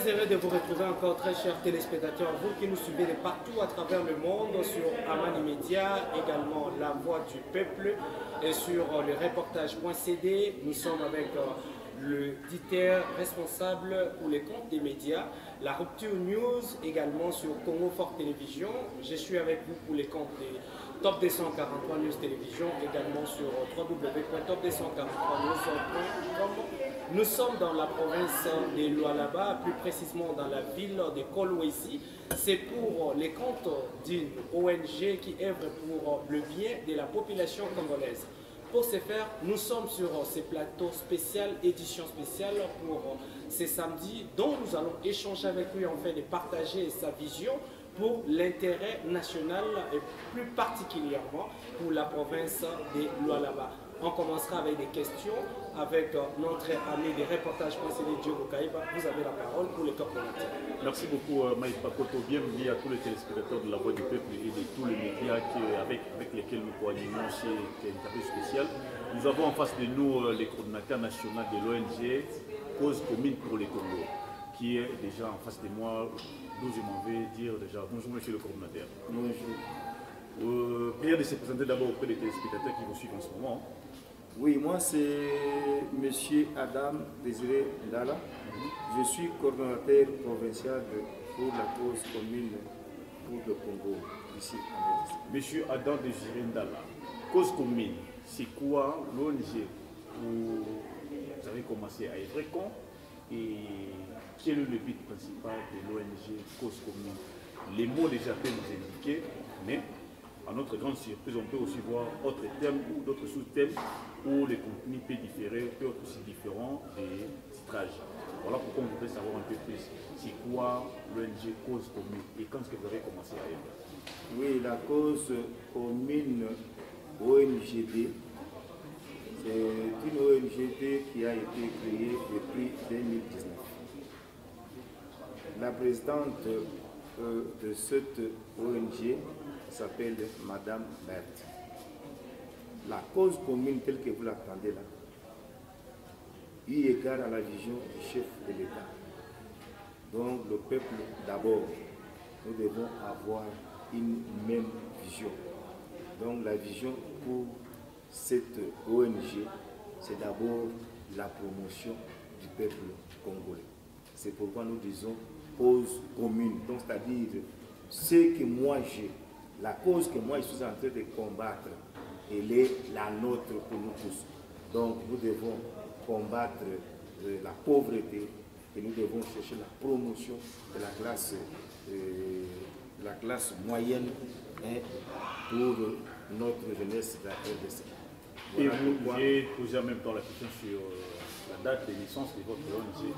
heureux de vous retrouver encore, très chers téléspectateurs, vous qui nous suivez de partout à travers le monde sur Amani Média, également La Voix du Peuple et sur le reportage.cd. Nous sommes avec le DITER responsable pour les comptes des médias, la Rupture News également sur Congo Fort Télévision. Je suis avec vous pour les comptes des Top 243 News Télévision, également sur www.top243news.com. Nous sommes dans la province de Lualaba, plus précisément dans la ville de Kolwezi. C'est pour les comptes d'une ONG qui œuvre pour le bien de la population congolaise. Pour ce faire, nous sommes sur ces plateaux spéciaux, édition spéciale pour ces samedis, dont nous allons échanger avec lui afin de partager sa vision pour l'intérêt national et plus particulièrement pour la province de Lualaba. On commencera avec des questions avec notre ami des reportages.cd, Diogo Kaïba. Vous avez la parole pour les top commentaires. Merci beaucoup Maïf Pakoto. Bienvenue à tous les téléspectateurs de La Voix du Peuple et de tous les médias avec lesquels nous coordonnons chez interview spéciale. Nous avons en face de nous les coordinateurs nationaux de l'ONG Cause Commune pour les Congo, qui est déjà en face de moi, d'où je m'en vais dire déjà bonjour monsieur le coordinateur. Bonjour. Prière de se présenter d'abord auprès des téléspectateurs qui vous suivent en ce moment. Oui, moi c'est monsieur Adam Désiré Ndala. Je suis coordonnateur provincial pour la cause commune pour le Congo, ici à l'Est. Monsieur Adam Désiré Ndala, cause commune, c'est quoi l'ONG où vous avez commencé à être con et quel est le but principal de l'ONG cause commune? Les mots déjà peuvent nous indiquer, mais à notre grande surprise, on peut aussi voir autres thèmes ou d'autres sous-thèmes où les contenus peuvent différer, peuvent être aussi différents des titrages. Voilà pourquoi on voudrait savoir un peu plus. C'est quoi l'ONG Cause Commune et quand est-ce que vous avez commencé à œuvrer? Oui, la cause commune ONGD, c'est une ONGD qui a été créée depuis 2019. La présidente de cette ONG s'appelle Madame Berthe. La cause commune telle que vous l'attendez là, eu égard à la vision du chef de l'État. Donc le peuple d'abord, nous devons avoir une même vision. Donc la vision pour cette ONG, c'est d'abord la promotion du peuple congolais. C'est pourquoi nous disons cause commune, donc c'est-à-dire ce que moi j'ai, la cause que moi je suis en train de combattre, elle est la nôtre pour nous tous. Donc nous devons combattre la pauvreté et nous devons chercher la promotion de la classe moyenne pour notre jeunesse de la RDC. Et vous pouvez poser en même temps la question sur la date de naissance de votre ONG.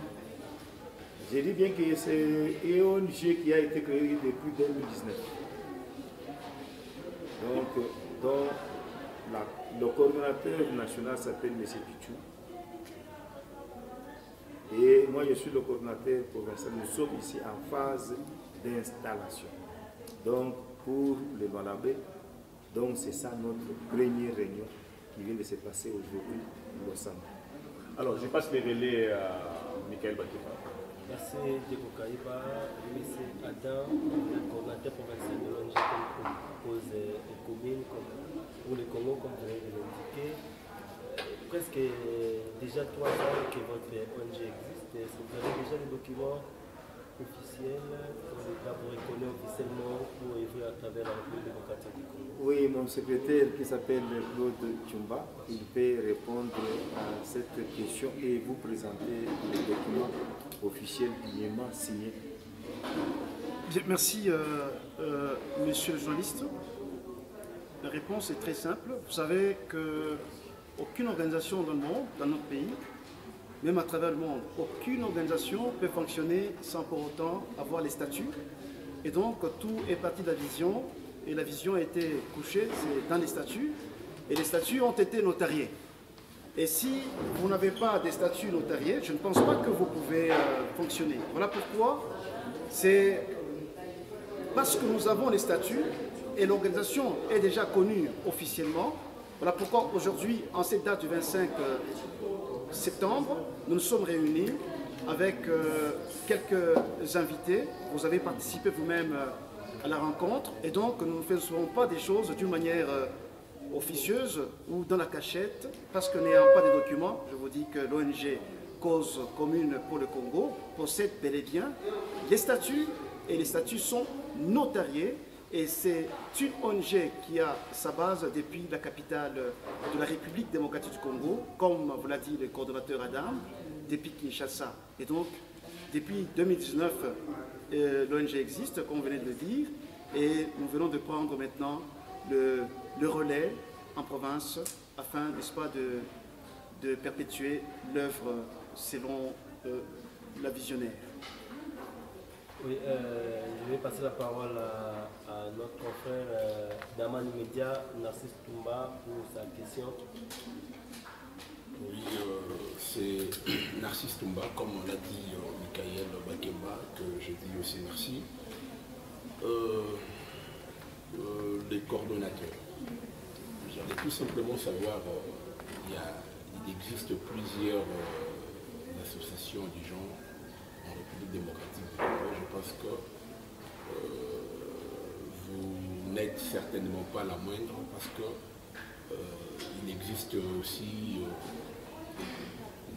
J'ai dit bien que c'est une ONG qui a été créée depuis 2019. Donc le coordonnateur national s'appelle M. Pichou. Et moi je suis le coordonnateur provincial. Nous sommes ici en phase d'installation. Donc pour les Lualabais, donc c'est ça notre première réunion qui vient de se passer aujourd'hui au Centre. Alors je passe les relais à Michael Bakiba. Merci Diogo Kaïba, monsieur Adam, coordinateur provincial de l'ONG Cause Commune pour le Congo, comme vous l'avez indiqué. Presque déjà 3 ans que votre ONG existe. Vous avez déjà des documents officiels que l'État vous reconnaît officiellement pour œuvrer à travers la République démocratique du Congo? Oui, mon secrétaire qui s'appelle Claude Tchumba, il peut répondre à cette question et vous présenter les documents officiels dûment signés. Merci, monsieur le journaliste. La réponse est très simple. Vous savez qu'aucune organisation dans le monde, dans notre pays, même à travers le monde, aucune organisation peut fonctionner sans pour autant avoir les statuts. Et donc, tout est parti de la vision. Et la vision a été couchée dans les statuts. Et les statuts ont été notariés. Et si vous n'avez pas des statuts notariés, je ne pense pas que vous pouvez fonctionner. Voilà pourquoi c'est parce que nous avons les statuts et l'organisation est déjà connue officiellement. Voilà pourquoi aujourd'hui, en cette date du 25 septembre, nous nous sommes réunis avec quelques invités. Vous avez participé vous-même à la rencontre et donc nous ne faisons pas des choses d'une manière officieuse ou dans la cachette parce que n'ayant pas de documents, je vous dis que l'ONG Cause commune pour le Congo possède bel et bien les statuts et les statuts sont notariés et c'est une ONG qui a sa base depuis la capitale de la République démocratique du Congo, comme vous l'a dit le coordonnateur Adam, depuis Kinshasa. Et donc, depuis 2019, l'ONG existe, comme vous venez de le dire, et nous venons de prendre maintenant le relais en province afin, n'est-ce pas, de perpétuer l'œuvre selon la visionnaire. Oui, je vais passer la parole à notre confrère d'Aman Media, Narcisse Toumba, pour sa question. Oui, c'est Narcisse Toumba, comme on l'a dit Michael Bakemba, que je dis aussi merci. Les coordonnateurs. J'allais tout simplement savoir, il existe plusieurs associations du genre en République démocratique du Congo. Je pense que vous n'êtes certainement pas la moindre parce que il existe aussi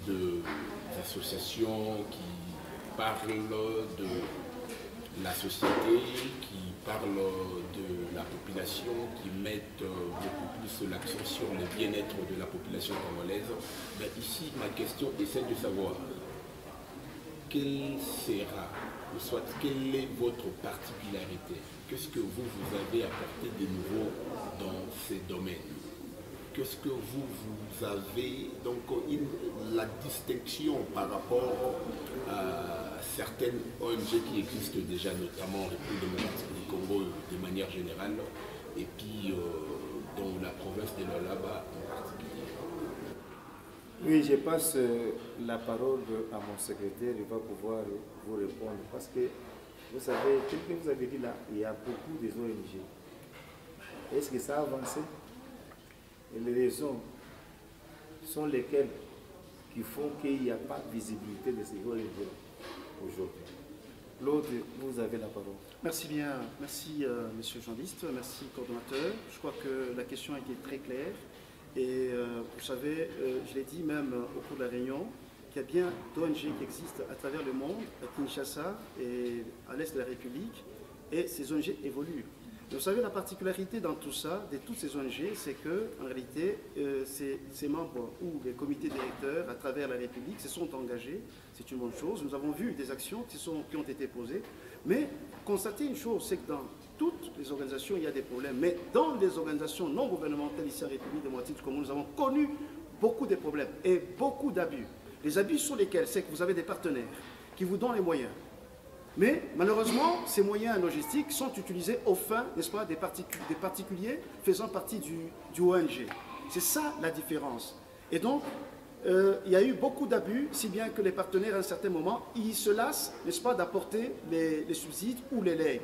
des associations qui parlent de la société, qui parlent de la population, qui mettent beaucoup plus l'accent sur le bien-être de la population congolaise. Mais ici, ma question est celle de savoir quelle sera, ou soit quelle est votre particularité? Qu'est-ce que vous avez apporté de nouveau dans ces domaines? Qu'est-ce que vous avez, donc la distinction par rapport à certaines ONG qui existent déjà, notamment en République démocratique du Congo de manière générale, et puis dans la province de Lualaba en particulier? Oui, je passe la parole à mon secrétaire, il va pouvoir vous répondre, parce que vous savez, tel que vous avez dit là, il y a beaucoup des ONG. Est-ce que ça a avancé? Et les raisons sont lesquelles qui font qu'il n'y a pas de visibilité de ces ONG aujourd'hui. L'autre, vous avez la parole. Merci bien, merci monsieur le journaliste, merci coordonnateur. Je crois que la question a été très claire et vous savez, je l'ai dit même au cours de la réunion, qu'il y a bien d'ONG qui existent à travers le monde, à Kinshasa et à l'est de la République, et ces ONG évoluent. Vous savez, la particularité dans tout ça, de toutes ces ONG, c'est que en réalité, ces membres ou les comités directeurs à travers la République se sont engagés. C'est une bonne chose. Nous avons vu des actions qui ont été posées. Mais constatez une chose, c'est que dans toutes les organisations, il y a des problèmes. Mais dans les organisations non gouvernementales ici en République démocratique du Congo, nous avons connu beaucoup de problèmes et beaucoup d'abus. Les abus sur lesquels c'est que vous avez des partenaires qui vous donnent les moyens. Mais malheureusement, ces moyens logistiques sont utilisés aux fins, n'est-ce pas, des particuliers faisant partie du ONG. C'est ça la différence. Et donc, il y a eu beaucoup d'abus, si bien que les partenaires, à un certain moment, ils se lassent, n'est-ce pas, d'apporter les subsides ou les legs.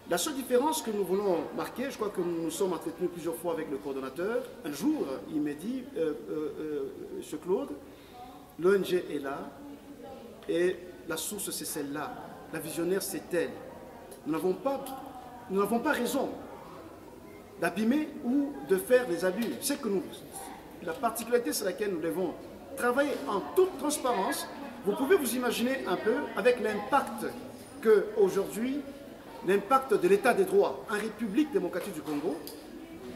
La seule différence que nous voulons marquer, je crois que nous nous sommes entretenus plusieurs fois avec le coordonnateur, un jour, il m'a dit, M. Claude, l'ONG est là et la source c'est celle-là. La visionnaire, c'est elle. Nous n'avons pas raison d'abîmer ou de faire des abus. C'est que la particularité sur laquelle nous devons travailler en toute transparence, vous pouvez vous imaginer un peu avec l'impact qu'aujourd'hui, l'impact de l'état des droits en République démocratique du Congo,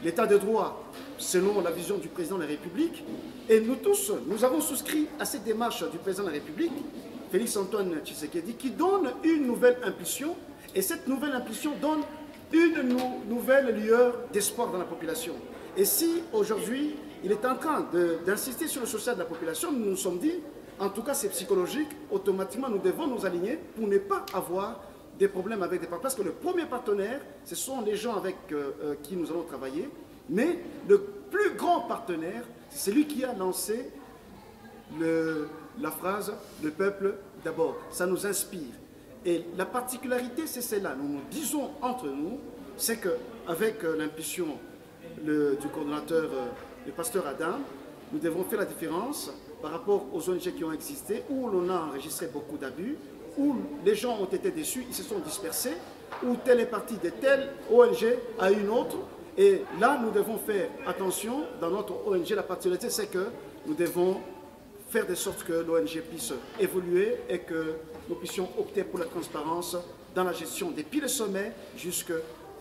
l'état des droits selon la vision du président de la République, et nous tous, nous avons souscrit à cette démarche du président de la République, Félix Antoine Tshisekedi, qui donne une nouvelle impulsion, et cette nouvelle impulsion donne une nouvelle lueur d'espoir dans la population. Et si aujourd'hui, il est en train d'insister sur le social de la population, nous nous sommes dit, en tout cas c'est psychologique, automatiquement nous devons nous aligner pour ne pas avoir des problèmes avec des partenaires. Parce que le premier partenaire, ce sont les gens avec qui nous allons travailler, mais le plus grand partenaire, c'est celui qui a lancé la phrase « le peuple d'abord ». Ça nous inspire. Et la particularité, c'est celle-là. Nous nous disons entre nous, c'est qu'avec l'impulsion du coordonnateur, le pasteur Adam, nous devons faire la différence par rapport aux ONG qui ont existé, où l'on a enregistré beaucoup d'abus, où les gens ont été déçus, ils se sont dispersés, où telle est partie de telle ONG à une autre. Et là, nous devons faire attention. Dans notre ONG, la particularité, c'est que nous devons faire de sorte que l'ONG puisse évoluer et que nous puissions opter pour la transparence dans la gestion depuis le sommet jusqu'à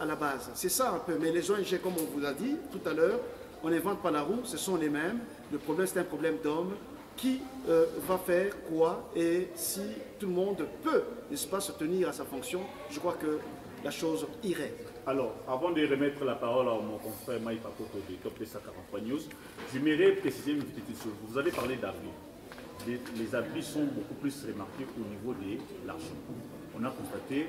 la base. C'est ça un peu. Mais les ONG, comme on vous a dit tout à l'heure, on n'invente pas la roue, ce sont les mêmes. Le problème, c'est un problème d'homme. Qui va faire quoi? Et si tout le monde peut, n'est-ce pas, se tenir à sa fonction, je crois que la chose irait. Alors, avant de remettre la parole à mon confrère Maï Pakoto de Top Pesa 43 News, j'aimerais préciser une petite chose. Vous avez parlé d'abus. Les abus sont beaucoup plus remarqués au niveau de l'argent. On a constaté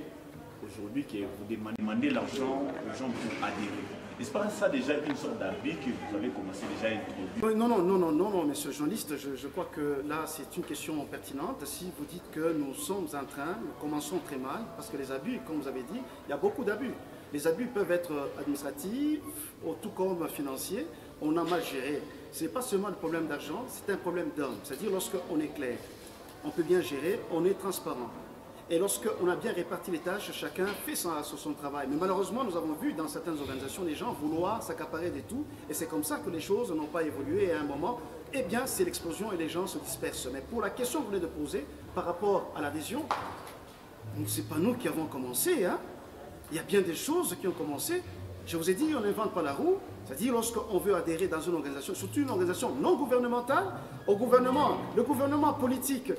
aujourd'hui que vous demandez l'argent aux gens pour adhérer. N'est-ce pas ça déjà une sorte d'abus que vous avez commencé déjà à introduire? Non, monsieur le journaliste, je crois que là c'est une question pertinente. Si vous dites que nous sommes en train, nous commençons très mal, parce que les abus, comme vous avez dit, il y a beaucoup d'abus. Les abus peuvent être administratifs, tout comme financiers. On a mal géré. Ce n'est pas seulement le problème d'argent, c'est un problème d'homme. C'est-à-dire lorsqu'on est clair, on peut bien gérer, on est transparent. Et lorsqu'on a bien réparti les tâches, chacun fait son travail. Mais malheureusement, nous avons vu dans certaines organisations les gens vouloir s'accaparer de tout. Et c'est comme ça que les choses n'ont pas évolué. Et à un moment, eh bien, c'est l'explosion et les gens se dispersent. Mais pour la question que vous venez de poser, par rapport à l'adhésion, ce n'est pas nous qui avons commencé. Hein. Il y a bien des choses qui ont commencé. Je vous ai dit, on n'invente pas la roue. C'est-à-dire lorsqu'on veut adhérer dans une organisation, surtout une organisation non gouvernementale, au gouvernement, le gouvernement politique.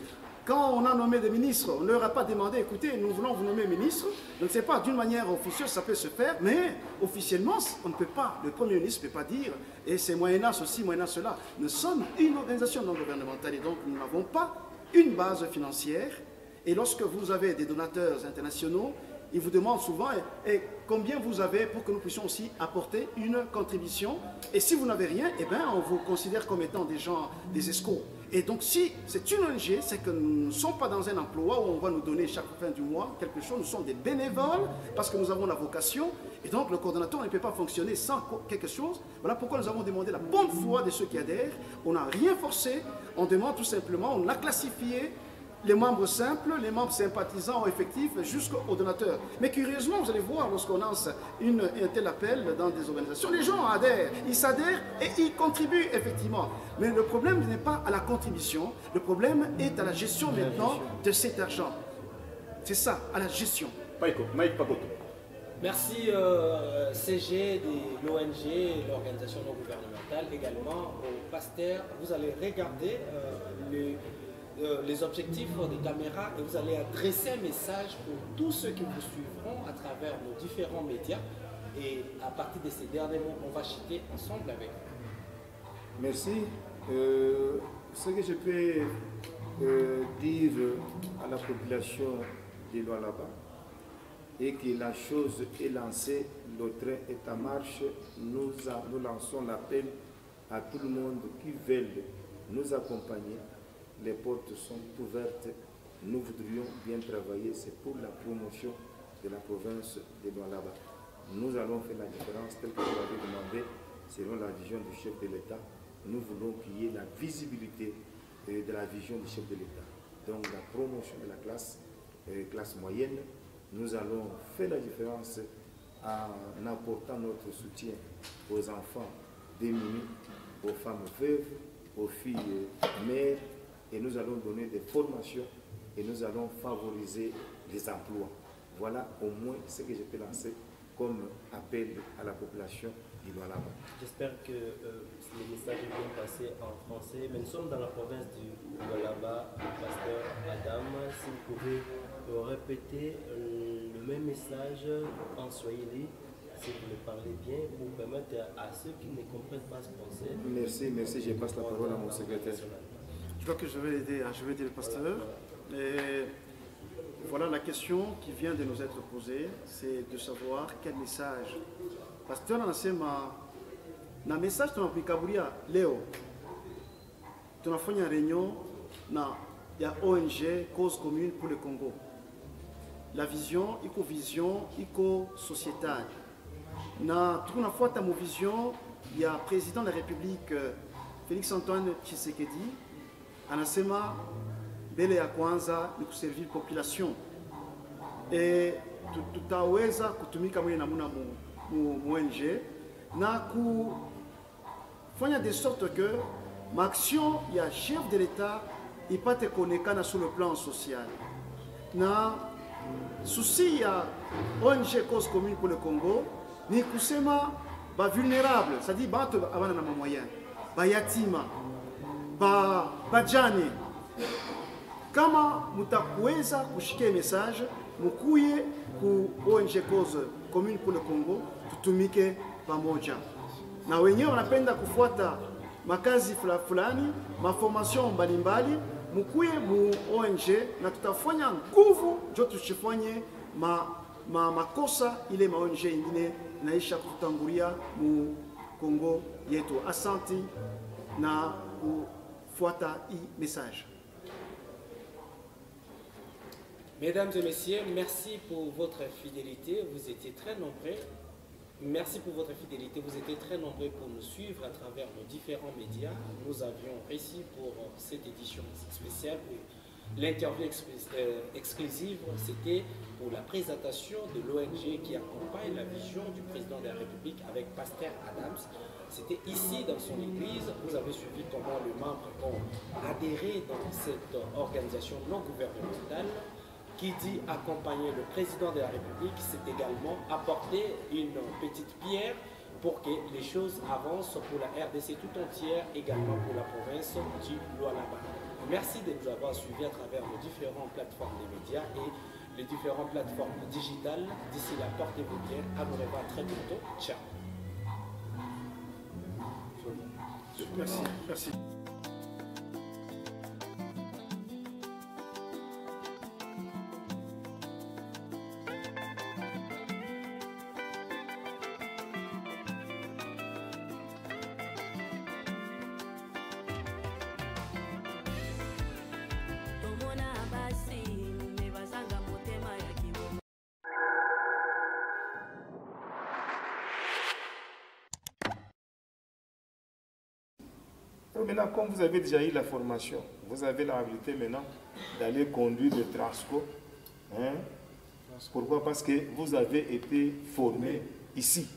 Quand on a nommé des ministres, on ne leur a pas demandé, écoutez, nous voulons vous nommer ministre. Je ne sais pas, d'une manière officieuse, ça peut se faire, mais officiellement, on ne peut pas. Le Premier ministre ne peut pas dire, et c'est moyennant ceci, moyennant cela. Nous sommes une organisation non gouvernementale et donc nous n'avons pas une base financière. Et lorsque vous avez des donateurs internationaux, ils vous demandent souvent et combien vous avez pour que nous puissions aussi apporter une contribution. Et si vous n'avez rien, eh bien, on vous considère comme étant des gens, des escrocs. Et donc, si c'est une ONG, c'est que nous ne sommes pas dans un emploi où on va nous donner chaque fin du mois quelque chose. Nous sommes des bénévoles parce que nous avons la vocation. Et donc, le coordonnateur ne peut pas fonctionner sans quelque chose. Voilà pourquoi nous avons demandé la bonne foi de ceux qui adhèrent. On n'a rien forcé. On demande tout simplement, on a classifié les membres simples, les membres sympathisants ou effectifs jusqu'aux donateurs. Mais curieusement, vous allez voir, lorsqu'on lance un tel appel dans des organisations, les gens adhèrent, ils s'adhèrent et ils contribuent effectivement. Mais le problème n'est pas à la contribution, le problème est à la gestion maintenant de cet argent. C'est ça, à la gestion. Maïk Pakoto. Merci CG de l'ONG, l'organisation non gouvernementale, également au pasteur. Vous allez regarder les objectifs des caméras et vous allez adresser un message pour tous ceux qui vous suivront à travers nos différents médias. Et à partir de ces derniers mots, on va chiter ensemble avec vous. Merci. Ce que je peux dire à la population de Lualaba est que la chose est lancée, le train est en marche. Nous lançons l'appel à tout le monde qui veut nous accompagner. Les portes sont ouvertes. Nous voudrions bien travailler. C'est pour la promotion de la province de Lualaba. Nous allons faire la différence telle que vous l'avez demandé selon la vision du chef de l'État. Nous voulons qu'il y ait la visibilité de la vision du chef de l'État. Donc la promotion de la classe moyenne. Nous allons faire la différence en apportant notre soutien aux enfants démunis, aux femmes veuves, aux filles mères. Et nous allons donner des formations et nous allons favoriser les emplois. Voilà au moins ce que je peux lancer comme appel à la population du Lualaba. J'espère que le message est bien passé en français. Mais nous sommes dans la province du Lualaba, pasteur Adam. Si vous pouvez répéter le même message en swahili, si vous le parlez bien, pour permettre à ceux qui ne comprennent pas ce français. Merci, je passe la parole à mon secrétaire. Je crois que je vais aider le pasteur. Et voilà la question qui vient de nous être posée, c'est de savoir quel message. Pasteur anasema na message tunapikabulia leo tunafanya réunion na ya ONG Cause Commune pour le Congo. La vision iko sociétale. Na tunafuata mu vision ya président de la République Félix Antoine Tshisekedi. anasema mbele ya kwanza ni kuservir population tutaweza kutumika mwenye namuna mu ONG na kufanya de sorte que l'action ya chef de l'État ipate konekana sur le plan social. Na souci ya ONG Cause Commune pour le Congo ni kusema ba vulnérable, c'est-à-dire bato abana na moyen, ba yatima, ba jane. Kama mutakuweza kushikia message, mukuye ku ONG Cause Commune pour le Congo, tutumike pamoja. Na wenyewe wanapenda kufuata makazi fulani, maformation mbalimbali, mukuye mu ONG na tutafanya nguvu njo tushifanye makosa ile ma ONG ingine naisha kututangulia mu Congo yetu. Asanti na kufuata hii message. Mesdames et messieurs, merci pour votre fidélité. Vous étiez très nombreux. Merci pour votre fidélité. Vous étiez très nombreux pour nous suivre à travers nos différents médias. Nous avions réussi pour cette édition spéciale. L'interview exclusive, c'était pour la présentation de l'ONG qui accompagne la vision du président de la République avec Pasteur Adams. C'était ici dans son église. Vous avez suivi comment les membres ont adhéré dans cette organisation non gouvernementale. Qui dit accompagner le président de la République, c'est également apporter une petite pierre pour que les choses avancent pour la RDC tout entière, également pour la province du Lualaba. Merci de nous avoir suivis à travers nos différentes plateformes des médias et les différentes plateformes digitales. D'ici là, portez-vous bien. À nous revoir très bientôt. Ciao. Merci. Merci. Maintenant, comme vous avez déjà eu la formation, vous avez l'habilité maintenant d'aller conduire le Transco. Hein? Pourquoi? Parce que vous avez été formé ici.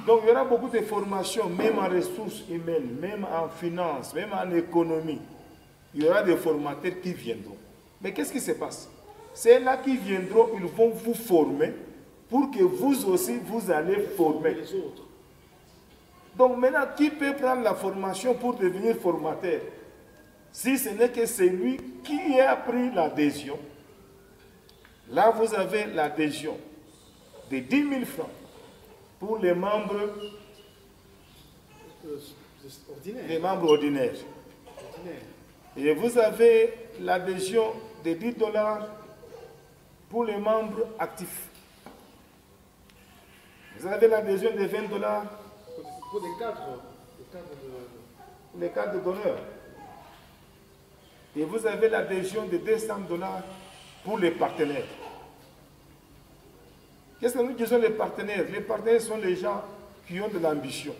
Donc il y aura beaucoup de formations, même en ressources humaines, même en finance, même en économie. Il y aura des formateurs qui viendront. Mais qu'est-ce qui se passe? C'est là qui viendront, ils vont vous former pour que vous aussi, vous allez former les autres. Donc maintenant, qui peut prendre la formation pour devenir formateur? Si ce n'est que celui qui a pris l'adhésion. Là, vous avez l'adhésion de 10 000 francs pour les membres ordinaires. Et vous avez l'adhésion de 10 $ pour les membres actifs. Vous avez l'adhésion de 20 $ pour les cadres d'honneur. Et vous avez l'adhésion de 200 $ pour les partenaires. Qu'est-ce que nous disons les partenaires? Les partenaires sont les gens qui ont de l'ambition.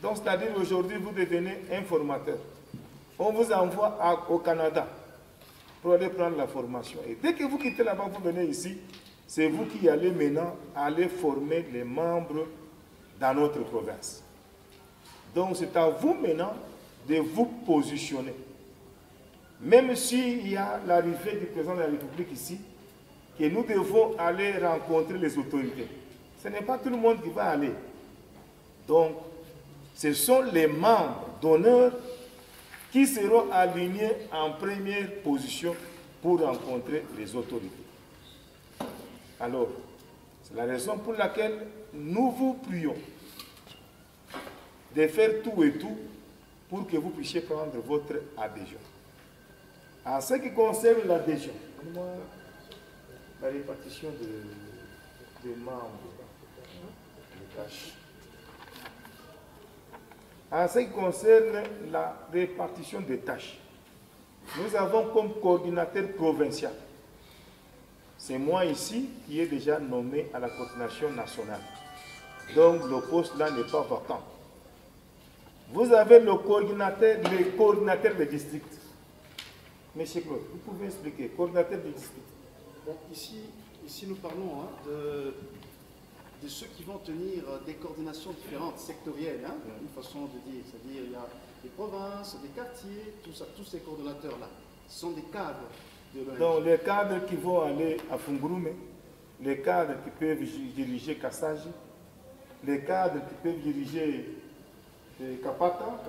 Donc, c'est-à-dire aujourd'hui, vous devenez un formateur. On vous envoie au Canada pour aller prendre la formation. Et dès que vous quittez là-bas, vous venez ici, c'est vous qui allez maintenant aller former les membres dans notre province. Donc c'est à vous maintenant de vous positionner. Même s'il y a l'arrivée du président de la République ici, que nous devons aller rencontrer les autorités. Ce n'est pas tout le monde qui va aller. Donc, ce sont les membres d'honneur qui seront alignés en première position pour rencontrer les autorités. Alors, c'est la raison pour laquelle nous vous prions de faire tout et tout pour que vous puissiez prendre votre adhésion. En ce qui concerne l'adhésion, la répartition des membres, les tâches. En ce qui concerne la répartition des tâches, nous avons comme coordinateur provincial, c'est moi ici qui est déjà nommé à la coordination nationale. Donc le poste là n'est pas vacant. Vous avez le coordinateur, les coordinateurs de district. Monsieur Claude, vous pouvez expliquer, coordinateur de district. Bon, ici nous parlons hein, de ceux qui vont tenir des coordinations différentes, sectorielles, hein, une façon de dire. C'est-à-dire il y a des provinces, des quartiers, tout ça, tous ces coordonnateurs-là. Ce sont des cadres de l'ONG. Donc les cadres qui vont aller à Fungurume, les cadres qui peuvent diriger Kassaji, les cadres qui peuvent diriger Kapata,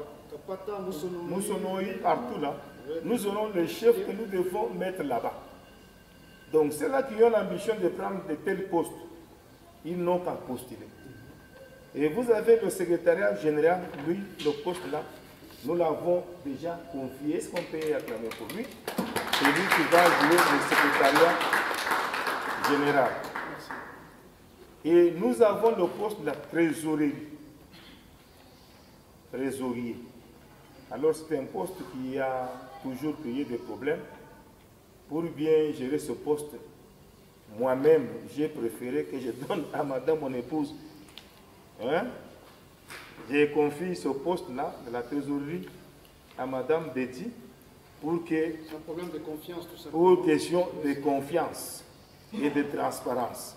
Moussonoï, partout là. Nous aurons les chefs que nous devons mettre là-bas. Donc ceux-là qui ont l'ambition de prendre de tels postes, ils n'ont qu'à postuler. Et vous avez le secrétariat général, lui, le poste là, nous l'avons déjà confié. Est-ce qu'on peut acclamer pour lui? C'est lui qui va jouer le secrétariat général. Et nous avons le poste de la trésorerie. Trésorier. Alors c'est un poste qui a toujours créé des problèmes. Pour bien gérer ce poste, moi-même, j'ai préféré que je donne à madame, mon épouse. Hein? J'ai confié ce poste-là, de la trésorerie, à madame Betty, pour que... C'est un problème de confiance, tout ça. Pour question de confiance et de transparence.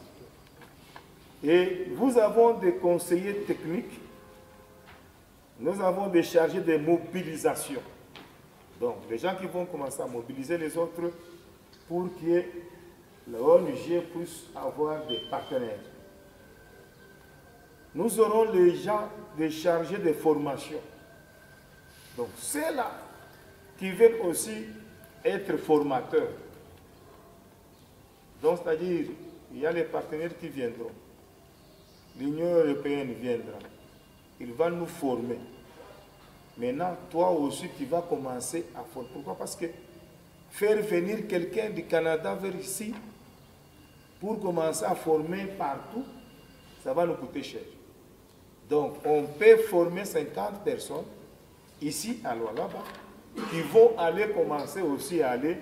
Et nous avons des conseillers techniques, nous avons des chargés de mobilisation. Donc, les gens qui vont commencer à mobiliser les autres pour que l'ONG puisse avoir des partenaires. Nous aurons les gens des chargés de formation. Donc, c'est là qui veulent aussi être formateurs. Donc, c'est-à-dire, il y a les partenaires qui viendront. L'Union européenne viendra. Il va nous former. Maintenant, toi aussi, tu vas commencer à former. Pourquoi? Parce que faire venir quelqu'un du Canada vers ici pour commencer à former partout, ça va nous coûter cher. Donc, on peut former 50 personnes ici à Lualaba qui vont aller commencer aussi à aller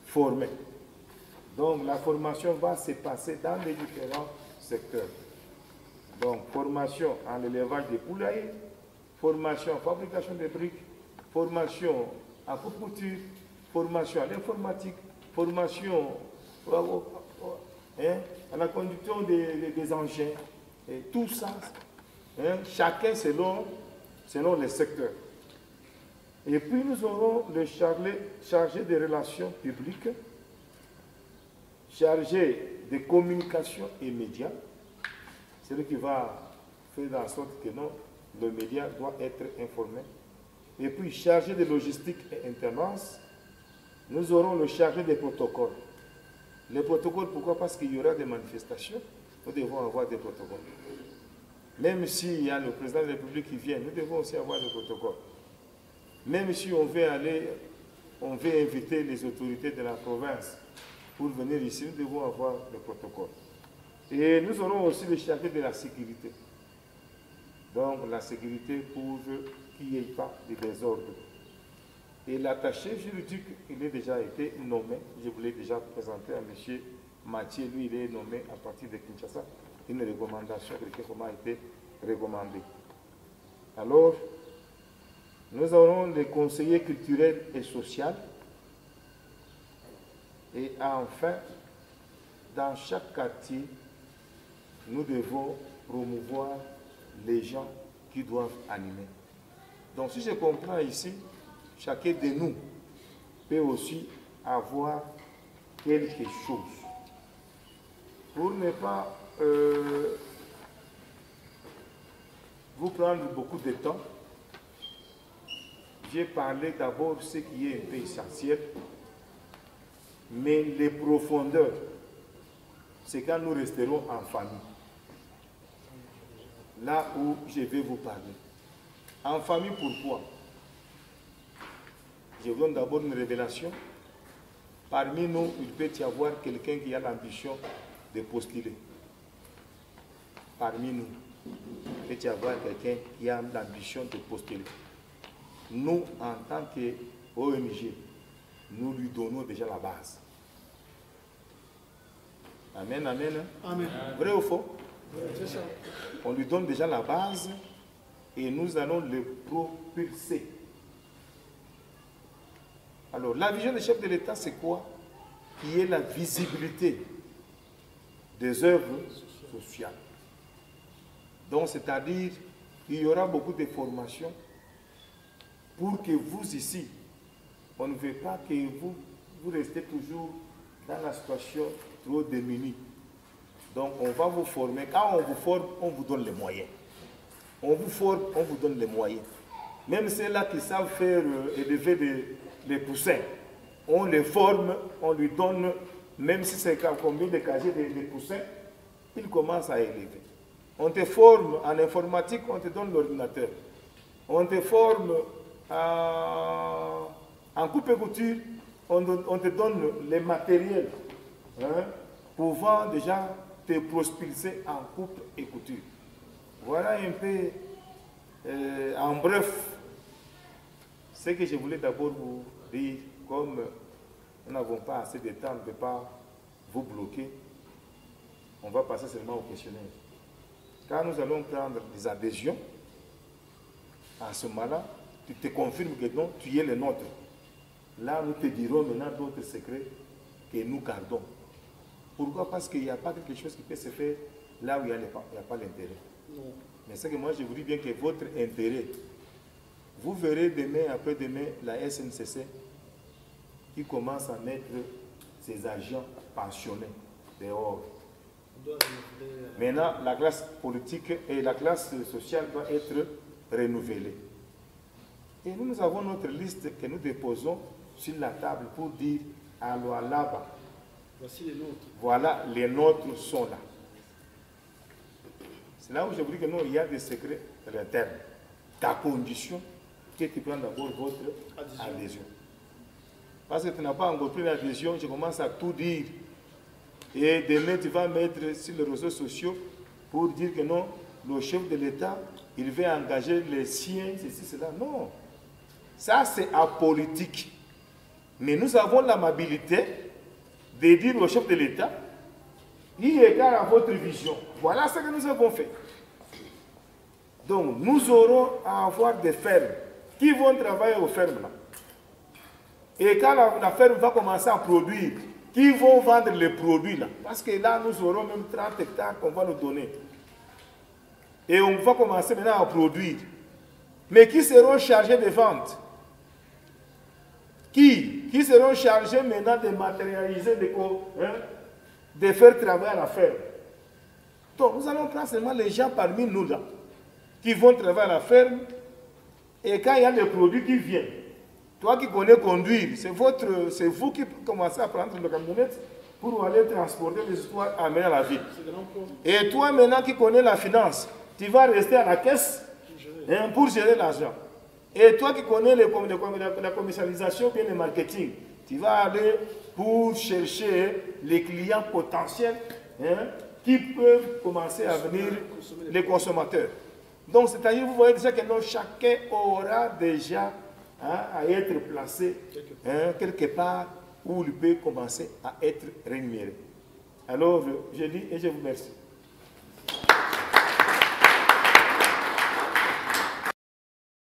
former. Donc, la formation va se passer dans les différents secteurs. Donc, formation en élevage des poulaillers, formation en fabrication de briques, formation en couture, formation à l'informatique, formation à la conduction des engins, et tout ça, chacun selon les secteurs. Et puis nous aurons le chargé des relations publiques, chargé de communication et médias, c'est lui qui va faire en sorte que non, le média doit être informé. Et puis chargé de logistique et intendance, nous aurons le chargé des protocoles. Les protocoles, pourquoi? Parce qu'il y aura des manifestations, nous devons avoir des protocoles. Même s'il y a le président de la République qui vient, nous devons aussi avoir des protocoles. Même si on veut inviter les autorités de la province pour venir ici, nous devons avoir des protocoles. Et nous aurons aussi le chargé de la sécurité. Donc la sécurité pour qu'il n'y ait pas de désordre. Et l'attaché juridique, il a déjà été nommé. Je voulais déjà présenter à M. Mathieu. Lui, il est nommé à partir de Kinshasa. Une recommandation, quelqu'un a été recommandé. Alors, nous aurons les conseillers culturels et sociaux. Et enfin, dans chaque quartier, nous devons promouvoir les gens qui doivent animer. Donc si je comprends ici, chacun de nous peut aussi avoir quelque chose. Pour ne pas vous prendre beaucoup de temps, j'ai parlé d'abord de ce qui est un peu essentiel, mais les profondeurs, c'est quand nous resterons en famille. Là où je vais vous parler. En famille, pourquoi? Je vous donne d'abord une révélation. Parmi nous, il peut y avoir quelqu'un qui a l'ambition de postuler. Parmi nous, il peut y avoir quelqu'un qui a l'ambition de postuler. Nous, en tant qu'ONG, nous lui donnons déjà la base. Amen, amen. Amen. Vrai ou faux? C'est ça. On lui donne déjà la base et nous allons le propulser. Alors, la vision du chef de l'État, c'est quoi? Qui est la visibilité des œuvres sociales. Donc, c'est-à-dire qu'il y aura beaucoup de formations pour que vous, ici, on ne veut pas que vous restez toujours dans la situation trop démunie. Donc, on va vous former. Quand on vous forme, on vous donne les moyens. On vous forme, on vous donne les moyens. Même ceux-là qui savent faire élever des poussins, on les forme, on lui donne, même si c'est combien de casiers de poussins, il commence à élever. On te forme en informatique, on te donne l'ordinateur. On te forme en coupe et couture, on te donne les matériels pouvant déjà te propulser en coupe et couture. Voilà un peu, en bref, ce que je voulais d'abord vous dire. Comme nous n'avons pas assez de temps, on ne peut pas vous bloquer, on va passer seulement au questionnaire. Quand nous allons prendre des adhésions, à ce moment-là, tu te confirmes que non, tu es le nôtre. Là, nous te dirons maintenant d'autres secrets que nous gardons. Pourquoi? Parce qu'il n'y a pas quelque chose qui peut se faire là où il n'y a pas l'intérêt. Mais c'est que moi, je vous dis bien que votre intérêt, vous verrez demain, après-demain, la SNCC qui commence à mettre ses agents pensionnés dehors. Maintenant, la classe politique et la classe sociale doit être renouvelée. Et nous avons notre liste que nous déposons sur la table pour dire à Lualaba, voici les nôtres. Voilà, les nôtres sont là. C'est là où je vous dis que non, il y a des secrets à l'interne. Ta condition, que tu prends d'abord votre adhésion. Parce que tu n'as pas encore pris l'adhésion, je commence à tout dire. Et demain, tu vas mettre sur les réseaux sociaux pour dire que non, le chef de l'État, il veut engager les siens, ceci, cela. Non. Ça, c'est apolitique. Mais nous avons l'amabilité de dire au chef de l'État, il égale à votre vision. Voilà ce que nous avons fait. Donc, nous aurons à avoir des fermes qui vont travailler aux fermes là. Et quand la ferme va commencer à produire, qui vont vendre les produits là. Parce que là, nous aurons même 30 hectares qu'on va nous donner. Et on va commencer maintenant à produire. Mais qui seront chargés de vente? Qui seront chargés maintenant de matérialiser, de faire travailler à la ferme? Donc, nous allons prendre seulement les gens parmi nous là, qui vont travailler à la ferme. Et quand il y a des produits qui viennent, toi qui connais conduire, c'est vous qui commencez à prendre le camionnette pour aller transporter les histoires amener à la ville. Et toi maintenant qui connais la finance, tu vas rester à la caisse pour gérer l'argent. Et toi qui connais la commercialisation, bien le marketing, tu vas aller pour chercher les clients potentiels qui peuvent commencer à venir, les consommateurs. Donc c'est-à-dire, vous voyez déjà que non, chacun aura déjà à être placé quelque part où il peut commencer à être rémunéré. Alors, je dis et je vous remercie.